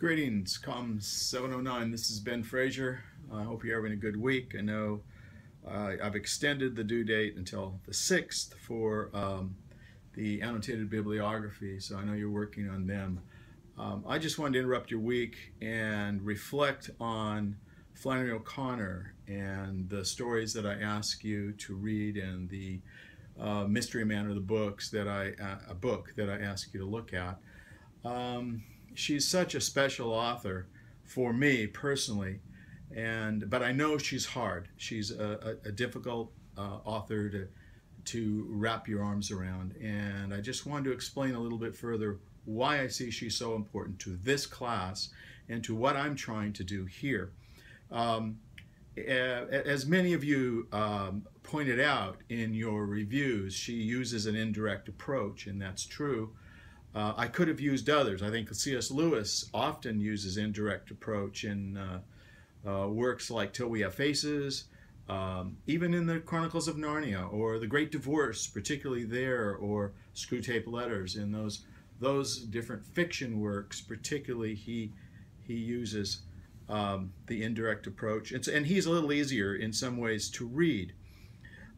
Greetings, COM 709. This is Ben Frazier. I hope you're having a good week. I know I've extended the due date until the 6th for the annotated bibliography, so I know you're working on them. I just wanted to interrupt your week and reflect on Flannery O'Connor and the stories that I ask you to read and the Mystery Man of the books that a book that I ask you to look at. She's such a special author for me personally, but I know she's hard. She's a difficult author to wrap your arms around, and I just wanted to explain a little bit further why I see she's so important to this class and to what I'm trying to do here. As many of you pointed out in your reviews, she uses an indirect approach, and that's true. I could have used others. I think C.S. Lewis often uses indirect approach in works like Till We Have Faces, even in the Chronicles of Narnia, or The Great Divorce, particularly there, or Screwtape Letters. In those different fiction works, particularly, he uses the indirect approach, and he's a little easier in some ways to read.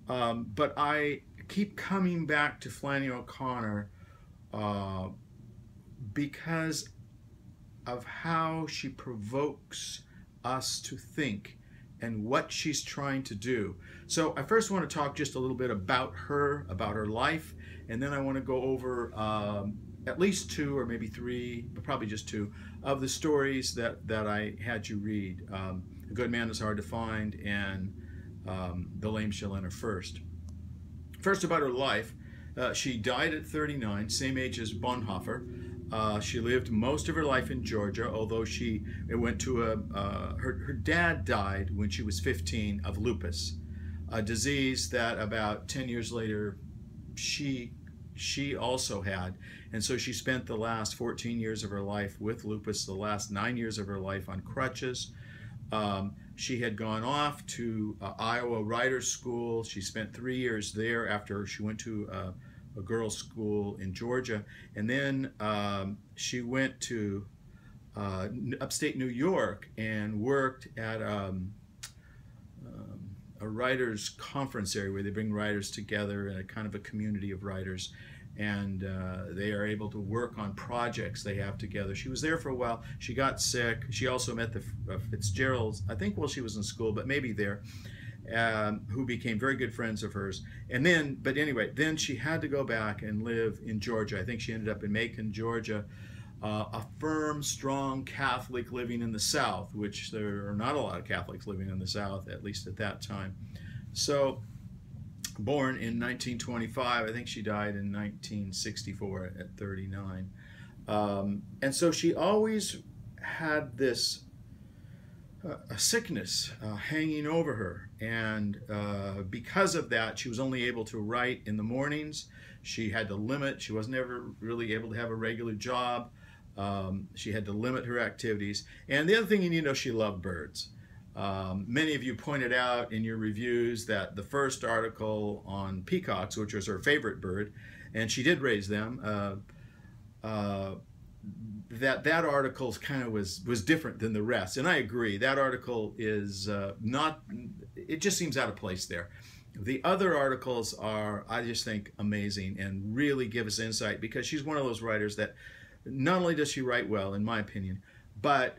But I keep coming back to Flannery O'Connor because of how she provokes us to think and what she's trying to do. So I first want to talk just a little bit about her life, and then I want to go over at least two or maybe three, but probably just two, of the stories that I had you read. A Good Man is Hard to Find and The Lame Shall Enter First. First, about her life. She died at 39, same age as Bonhoeffer. She lived most of her life in Georgia, although she went to her dad died when she was 15 of lupus, a disease that about 10 years later she also had. And so she spent the last 14 years of her life with lupus, the last 9 years of her life on crutches. She had gone off to Iowa Writers' School. She spent 3 years there after she went to a girls' school in Georgia. And then she went to upstate New York and worked at a writers' conference area where they bring writers together in a kind of a community of writers. And they are able to work on projects they have together. She was there for a while. She got sick. She also met the Fitzgeralds, I think while she was in school, but maybe there, who became very good friends of hers. And then, but anyway, then she had to go back and live in Georgia. I think she ended up in Macon, Georgia, a firm, strong Catholic living in the South, which there are not a lot of Catholics living in the South, at least at that time. So, born in 1925, I think she died in 1964 at 39. And so she always had this a sickness hanging over her, and because of that, she was only able to write in the mornings. She had to limit, she was never really able to have a regular job. She had to limit her activities. And the other thing you need to know, she loved birds. Many of you pointed out in your reviews that the first article on peacocks, which was her favorite bird, and she did raise them, that article kind of was different than the rest. And I agree, that article is not, it just seems out of place there. The other articles are, I just think, amazing and really give us insight, because she's one of those writers that not only does she write well, in my opinion, but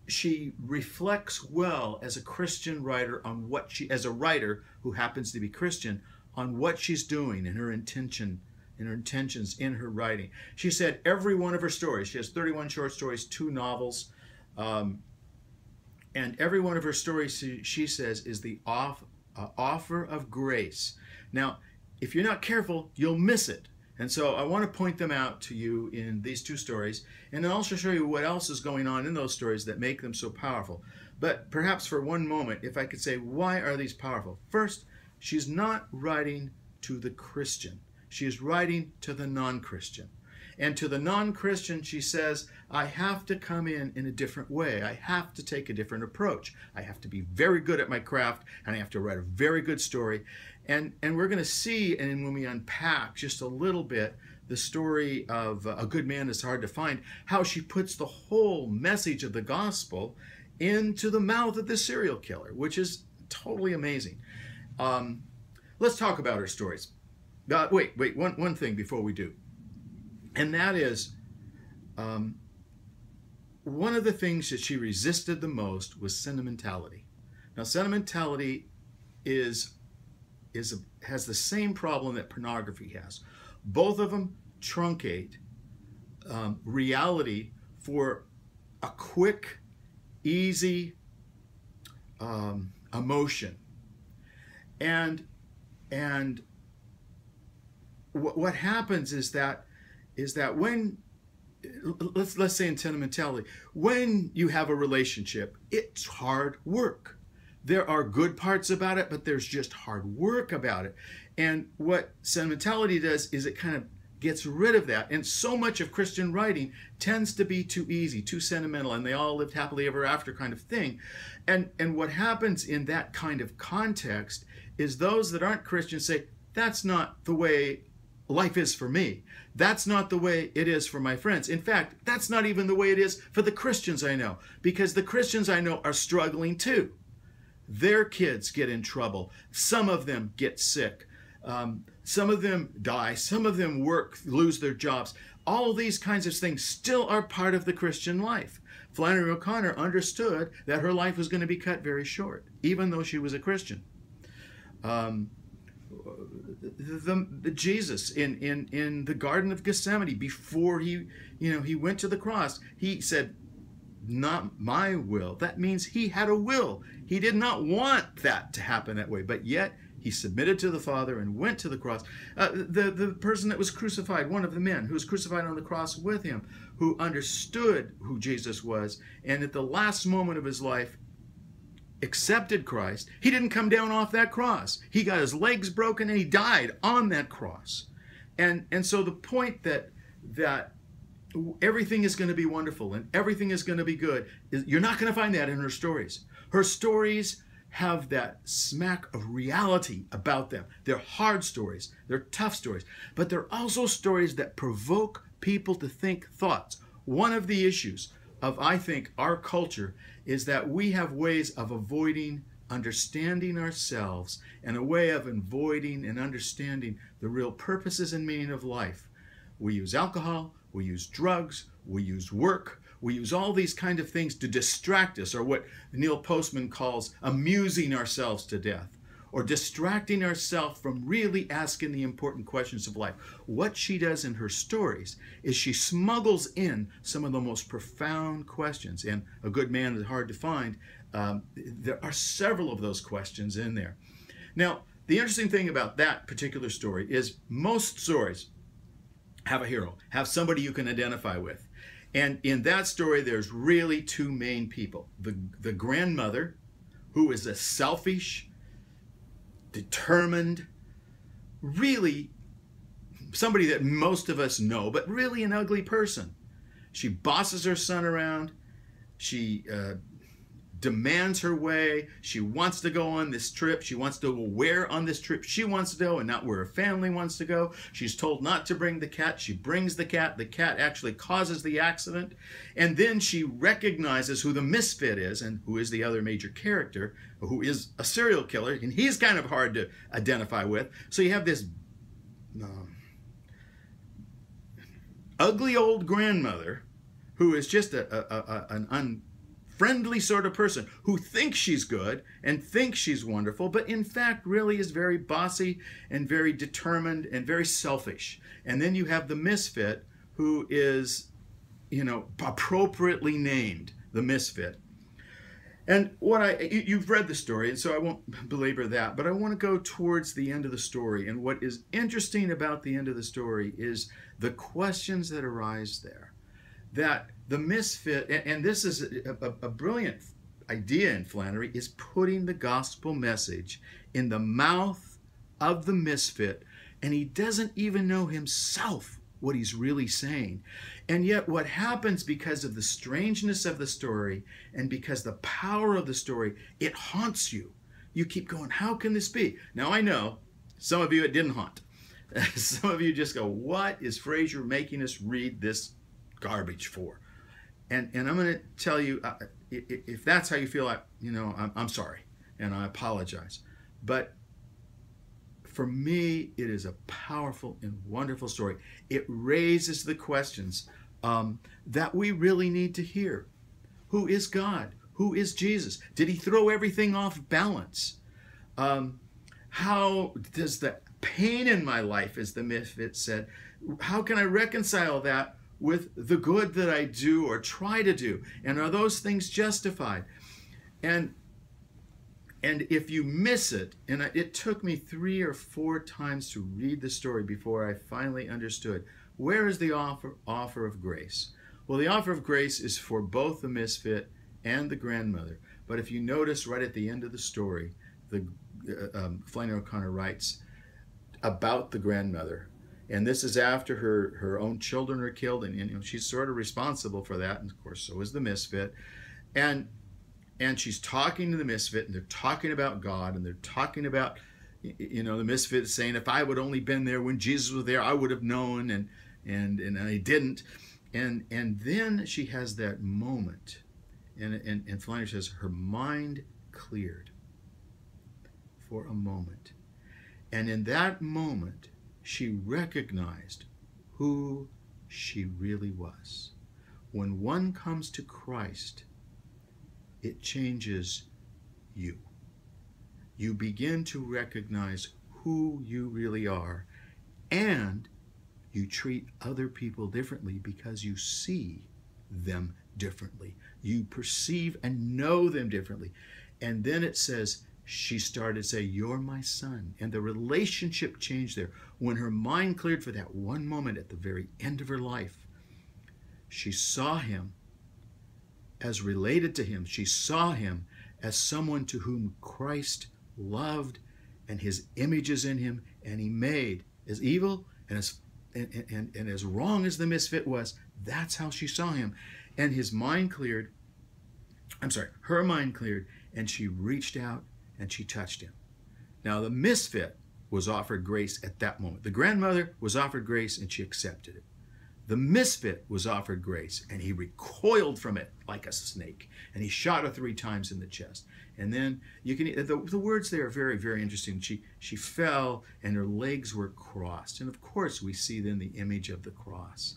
she reflects well as a Christian writer on what she, as a writer who happens to be Christian, on what she's doing and her intention and her intentions in her writing. She said every one of her stories, she has 31 short stories, 2 novels, and every one of her stories, she says, is the offer of grace. Now, if you're not careful, you'll miss it. And so I want to point them out to you in these 2 stories, and then also show you what else is going on in those stories that make them so powerful. But perhaps for one moment, if I could say, why are these powerful? First, she's not writing to the Christian. She is writing to the non-Christian. And to the non-Christian, she says, I have to come in a different way. I have to take a different approach. I have to be very good at my craft, and I have to write a very good story. And we're going to see, and when we unpack just a little bit, the story of A Good Man is Hard to Find, how she puts the whole message of the gospel into the mouth of the serial killer, which is totally amazing. Let's talk about her stories. Wait, one thing before we do. And that is, one of the things that she resisted the most was sentimentality. Now, sentimentality has the same problem that pornography has. Both of them truncate reality for a quick, easy emotion. And what happens is that when, let's say in sentimentality, when you have a relationship, it's hard work. There are good parts about it, but there's just hard work about it. And what sentimentality does is it kind of gets rid of that. And so much of Christian writing tends to be too easy, too sentimental, and they all lived happily ever after kind of thing. And what happens in that kind of context is those that aren't Christians say, that's not the way life is for me. That's not the way it is for my friends. In fact, that's not even the way it is for the Christians I know, because the Christians I know are struggling too. Their kids get in trouble. Some of them get sick. Some of them die. Some of them lose their jobs. All of these kinds of things still are part of the Christian life. Flannery O'Connor understood that her life was going to be cut very short, even though she was a Christian. Jesus in the Garden of Gethsemane, before he went to the cross, he said, "Not my will." That means he had a will. He did not want that to happen that way, but yet he submitted to the Father and went to the cross. The person that was crucified, one of the men who was crucified on the cross with him, who understood who Jesus was, and at the last moment of his life accepted Christ, he didn't come down off that cross. He got his legs broken and he died on that cross. And so the point that everything is going to be wonderful and everything is going to be good, you're not going to find that in her stories. Her stories have that smack of reality about them. They're hard stories. They're tough stories. But they're also stories that provoke people to think thoughts. One of the issues of, I think, our culture is that we have ways of avoiding understanding ourselves and a way of avoiding and understanding the real purposes and meaning of life. We use alcohol, we use drugs, we use work, we use all these kind of things to distract us, or what Neil Postman calls amusing ourselves to death, or distracting ourselves from really asking the important questions of life. What she does in her stories is she smuggles in some of the most profound questions, and A Good Man is Hard to Find. There are several of those questions in there. Now, the interesting thing about that particular story is most stories have a hero, have somebody you can identify with. And in that story, there's really two main people. The grandmother, who is a selfish, determined, really somebody that most of us know, but really an ugly person. She bosses her son around. She demands her way. She wants to go on this trip. She wants to go where on this trip she wants to go and not where her family wants to go. She's told not to bring the cat. She brings the cat. The cat actually causes the accident. And then she recognizes who the misfit is and who is the other major character, who is a serial killer. And he's kind of hard to identify with. So you have this ugly old grandmother who is just an unfriendly sort of person who thinks she's good and thinks she's wonderful, but in fact really is very bossy and very determined and very selfish. And then you have the misfit who is, appropriately named the misfit. And you've read the story, and so I won't belabor that, but I want to go towards the end of the story. And what is interesting about the end of the story is the questions that arise there. That the misfit, and this is a brilliant idea in Flannery, is putting the gospel message in the mouth of the misfit, and he doesn't even know himself what he's really saying. And yet what happens, because of the strangeness of the story and because the power of the story, it haunts you. You keep going, how can this be? Now I know some of you it didn't haunt. Some of you just go, what is Fraser making us read this garbage for? And I'm going to tell you, if that's how you feel, I'm sorry, and I apologize. But for me, it is a powerful and wonderful story. It raises the questions that we really need to hear. Who is God? Who is Jesus? Did he throw everything off balance? How does the pain in my life, as the misfit said, how can I reconcile that with the good that I do or try to do? And are those things justified? And if you miss it, and it took me 3 or 4 times to read the story before I finally understood, where is the offer of grace? Well, the offer of grace is for both the misfit and the grandmother. But if you notice right at the end of the story, Flannery O'Connor writes about the grandmother. And this is after her own children are killed, and she's sort of responsible for that, and of course so is the misfit. And she's talking to the misfit, and they're talking about God, and they're talking about, the misfit is saying, if I would only been there when Jesus was there, I would have known, and I didn't. And then she has that moment, and Flannery says her mind cleared for a moment. And in that moment, she recognized who she really was. When one comes to Christ, it changes you. You begin to recognize who you really are, and you treat other people differently because you see them differently. You perceive and know them differently. And then it says, she started to say, you're my son. And the relationship changed there. When her mind cleared for that one moment at the very end of her life, she saw him as related to him. She saw him as someone to whom Christ loved, and his image is in him, and he made as evil and as wrong as the misfit was. That's how she saw him. And his mind cleared. Her mind cleared, and she reached out and she touched him. Now, the misfit was offered grace at that moment. The grandmother was offered grace, and she accepted it. The misfit was offered grace, and he recoiled from it like a snake, and he shot her 3 times in the chest. And then you can, the words there are very, very interesting. She fell, and her legs were crossed. And of course, we see then the image of the cross.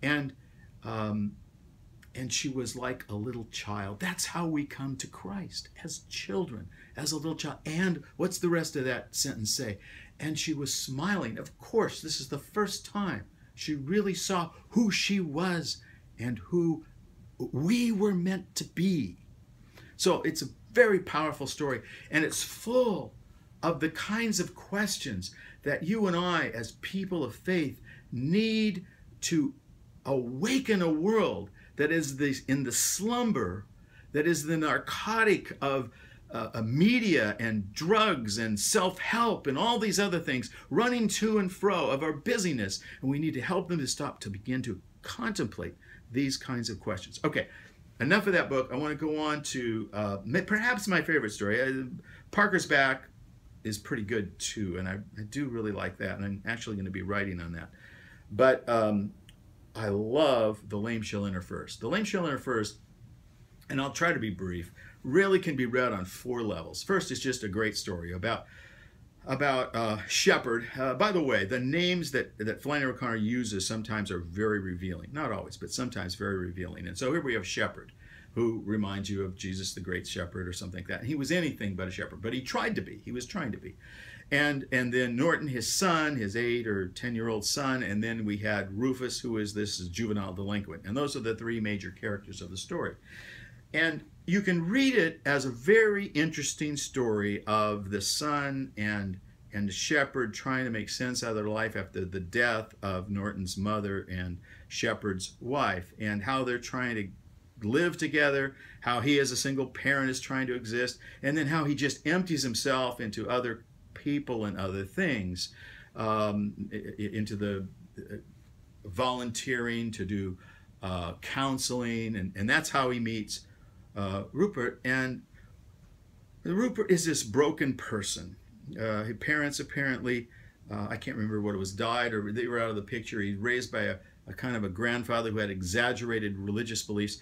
And she was like a little child. That's how we come to Christ, as children, as a little child. And what's the rest of that sentence say? And she was smiling. Of course, this is the first time she really saw who she was and who we were meant to be. So it's a very powerful story, and it's full of the kinds of questions that you and I, as people of faith, need to awaken a world that is in the slumber, that is the narcotic of media and drugs and self-help and all these other things running to and fro of our busyness. And we need to help them to stop, to begin to contemplate these kinds of questions. Okay, enough of that book. I want to go on to perhaps my favorite story. Parker's Back is pretty good too, and I do really like that, and I'm actually going to be writing on that. But I love The Lame Shall Enter First. The Lame Shall Enter First, and I'll try to be brief, really can be read on 4 levels. First, it's just a great story about Shepherd. By the way, the names that Flannery O'Connor uses sometimes are very revealing. Not always, but sometimes very revealing. And so here we have Shepherd, who reminds you of Jesus the Great Shepherd or something like that. And he was anything but a shepherd, but he tried to be. He was trying to be. And then Norton, his son, his 8 or 10-year-old son, and then we had Rufus, who is this juvenile delinquent. And those are the 3 major characters of the story. And you can read it as a very interesting story of the son and the shepherd trying to make sense out of their life after the death of Norton's mother and Shepherd's wife, and how they're trying to live together, how he as a single parent is trying to exist, and then how he just empties himself into other people and other things, into the volunteering to do counseling, and that's how he meets Rupert. And Rupert is this broken person. His parents apparently I can't remember what it was, died or they were out of the picture. He's raised by a kind of a grandfather who had exaggerated religious beliefs.